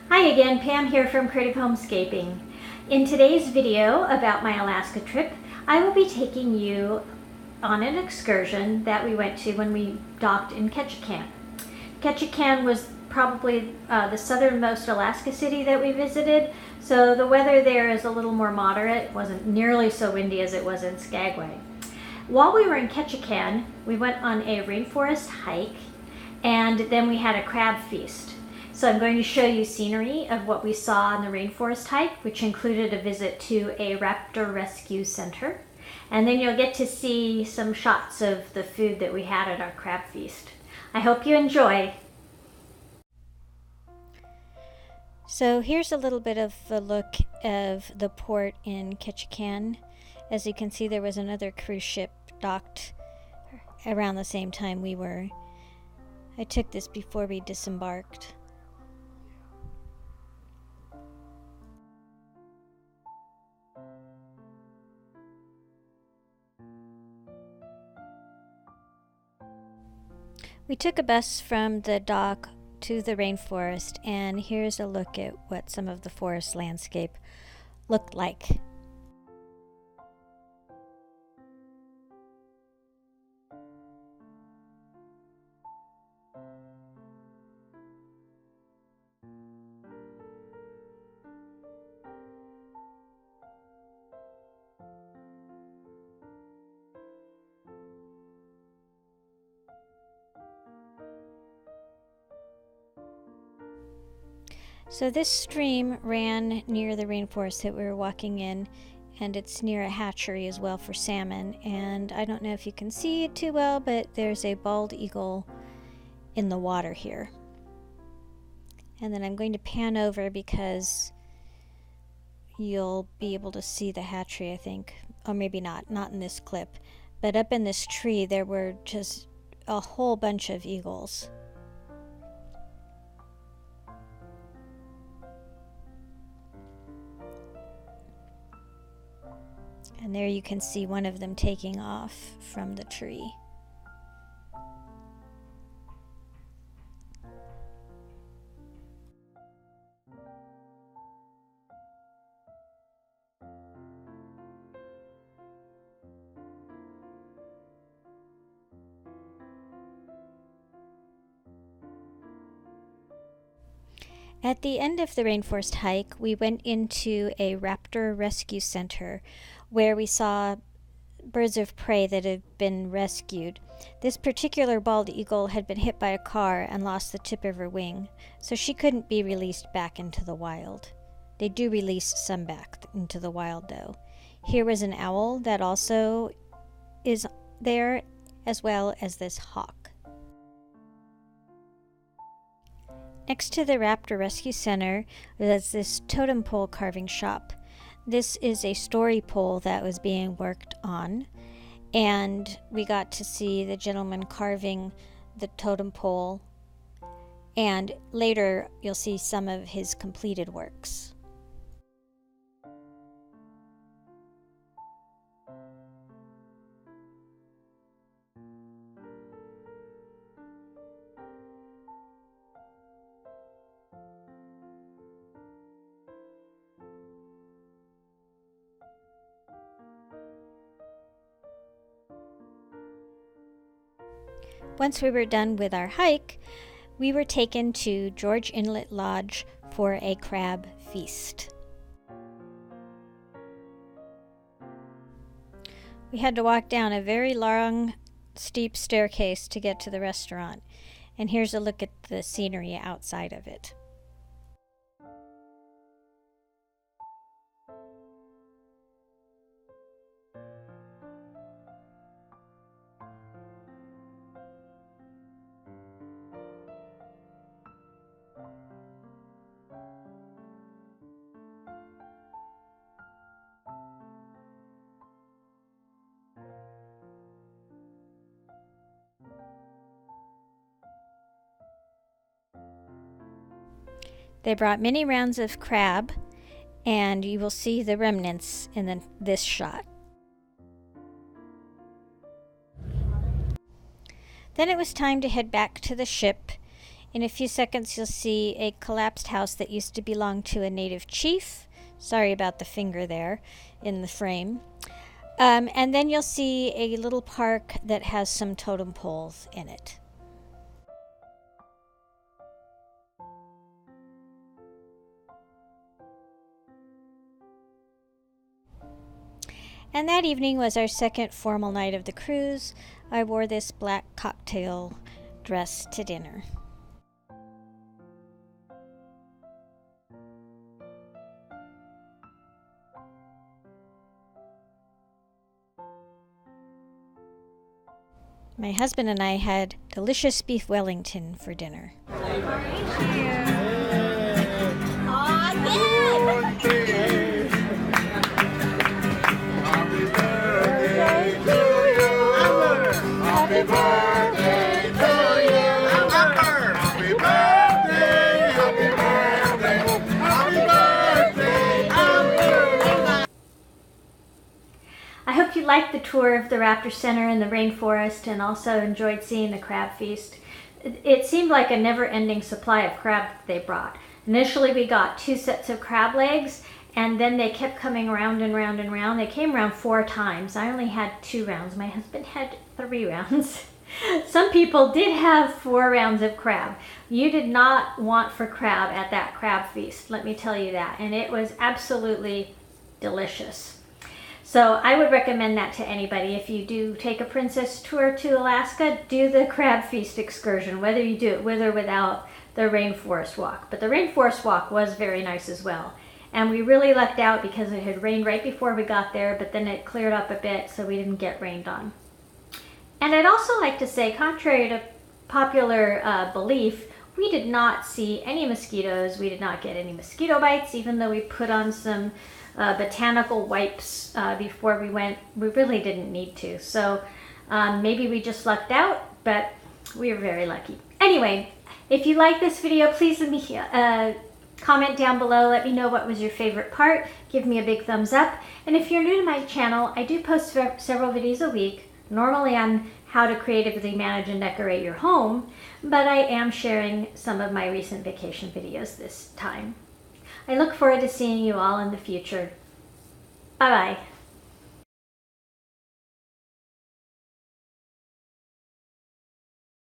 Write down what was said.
Hi again, Pam here from Creative Homescaping. In today's video about my Alaska trip, I will be taking you on an excursion that we went to when we docked in Ketchikan. Ketchikan was probably the southernmost Alaska city that we visited, so the weather there is a little more moderate. It wasn't nearly so windy as it was in Skagway. While we were in Ketchikan, we went on a rainforest hike, and then we had a crab feast. So I'm going to show you scenery of what we saw on the rainforest hike, which included a visit to a raptor rescue center. And then you'll get to see some shots of the food that we had at our crab feast. I hope you enjoy. So here's a little bit of a look of the port in Ketchikan. As you can see, there was another cruise ship docked around the same time we were. I took this before we disembarked. We took a bus from the dock to the rainforest, and here's a look at what some of the forest landscape looked like. So this stream ran near the rainforest that we were walking in, and it's near a hatchery as well for salmon. And I don't know if you can see it too well, but there's a bald eagle in the water here. And then I'm going to pan over because you'll be able to see the hatchery, I think. Or maybe not in this clip. But up in this tree there were just a whole bunch of eagles. And there you can see one of them taking off from the tree. At the end of the rainforest hike, we went into a raptor rescue center where we saw birds of prey that had been rescued. This particular bald eagle had been hit by a car and lost the tip of her wing, so she couldn't be released back into the wild. They do release some back into the wild, though. Here was an owl that also is there, as well as this hawk. Next to the Raptor Rescue Center was this totem pole carving shop. This is a story pole that was being worked on, and we got to see the gentleman carving the totem pole, and later you'll see some of his completed works. Once we were done with our hike, we were taken to George Inlet Lodge for a crab feast. We had to walk down a very long, steep staircase to get to the restaurant, and here's a look at the scenery outside of it. They brought many rounds of crab, and you will see the remnants in this shot. Then it was time to head back to the ship In a few seconds you'll see a collapsed house that used to belong to a native chief. Sorry about the finger there in the frame. And then you'll see a little park that has some totem poles in it. And that evening was our second formal night of the cruise. I wore this black cocktail dress to dinner. My husband and I had delicious beef Wellington for dinner. Happy birthday to you. Happy birthday, happy birthday, happy birthday. I hope you liked the tour of the Raptor Center in the rainforest and also enjoyed seeing the crab feast. It seemed like a never-ending supply of crab that they brought. Initially we got 2 sets of crab legs, and then they kept coming round and round and round. They came around 4 times. I only had 2 rounds. My husband had 3 rounds. Some people did have 4 rounds of crab. You did not want for crab at that crab feast, let me tell you that. And it was absolutely delicious. So I would recommend that to anybody. If you do take a princess tour to Alaska, do the crab feast excursion, whether you do it with or without the rainforest walk. But the rainforest walk was very nice as well. And we really lucked out because it had rained right before we got there, but then it cleared up a bit so we didn't get rained on. And I'd also like to say, contrary to popular belief, we did not see any mosquitoes. We did not get any mosquito bites, even though we put on some botanical wipes before we went. We really didn't need to. So maybe we just lucked out, but we were very lucky. Anyway, if you like this video, please let me comment down below. Let me know what was your favorite part. Give me a big thumbs up. And if you're new to my channel, I do post several videos a week, normally on how to creatively manage and decorate your home, but I am sharing some of my recent vacation videos this time. I look forward to seeing you all in the future. Bye-bye.